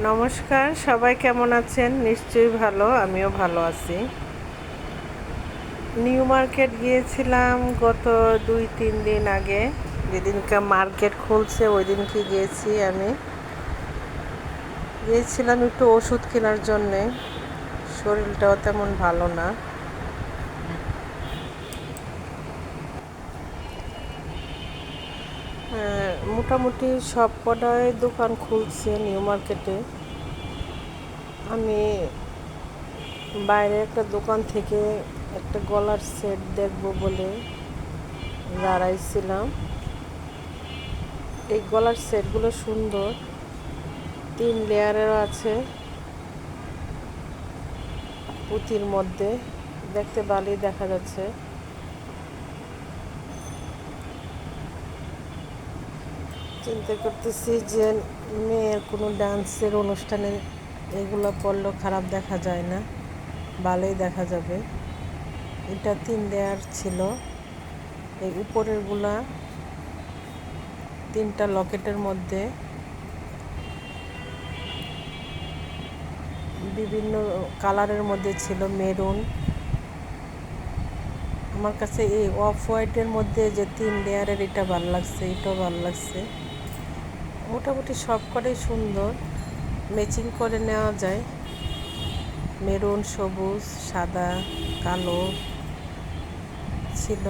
নমস্কার, সবাই কেমন আছেন? নিশ্চয়ই ভালো, আমিও ভালো আছি। নিউ মার্কেট গিয়েছিলাম গত 2-3 দিন আগে। যেদিনকে মার্কেট খুলছে ওই দিনকে গিয়েছি আমি। গিয়েছিলাম একটু ওষুধ কেনার জন্যে, শরীরটাও তেমন ভালো না। মোটামুটি সব কটাই দোকান খুলছে নিউ মার্কেটে। আমি বাইরে একটা দোকান থেকে একটা গলার সেট দেখবো বলে দাঁড়াইছিলাম। এই গলার সেটগুলো সুন্দর, 3 লেয়ারেরও আছে, পুঁতির মধ্যে দেখতে ভালোই দেখা যাচ্ছে। চিন্তা করতেছি যে মেয়ের কোনো ডান্সের অনুষ্ঠানে এগুলো পরলেও খারাপ দেখা যায় না, ভালোই দেখা যাবে। এটা 3 লেয়ার ছিল। এই উপরেরগুলা 3টা লকেটের মধ্যে বিভিন্ন কালারের মধ্যে ছিল, মেরুন। আমার কাছে এই অফ হোয়াইটের মধ্যে যে 3 লেয়ারের এটা ভালো লাগছে, এটাও ভালো লাগছে। মোটামুটি সব কটাই সুন্দর, ম্যাচিং করে নেওয়া যায়। মেরুন, সবুজ, সাদা, কালো ছিল,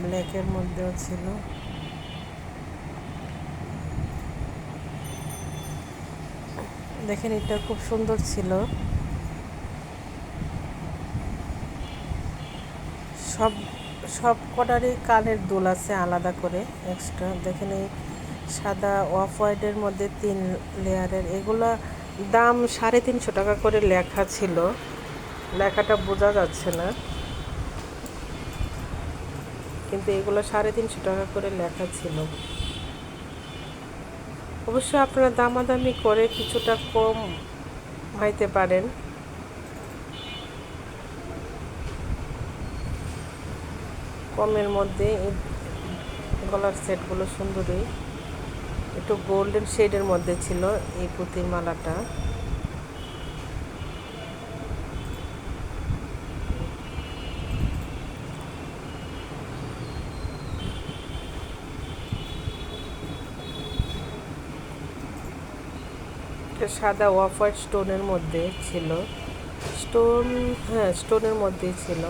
ব্ল্যাকের মধ্যেও ছিল। দেখেন, এটা খুব সুন্দর ছিল। সব সব কটারই কানের দুল আছে আলাদা করে এক্সট্রা। দেখেন, এই সাদা অফ হোয়াইটের মধ্যে 3 লেয়ারের, এগুলা দাম 350 টাকা করে লেখা ছিল। লেখাটা বোঝা যাচ্ছে না, কিন্তু এগুলো 350 টাকা করে লেখা ছিল। অবশ্য আপনারা দামাদামি করে কিছুটা কম হইতে পারেন। কমের মধ্যে এই গলার সেটগুলো সুন্দরই, একটু গোল্ডেন শেডের মধ্যে ছিল এই পুঁতির মালাটা। সাদা অফ হোয়াইট স্টোনের মধ্যে ছিল, স্টোন, হ্যাঁ স্টোনের মধ্যেই ছিল।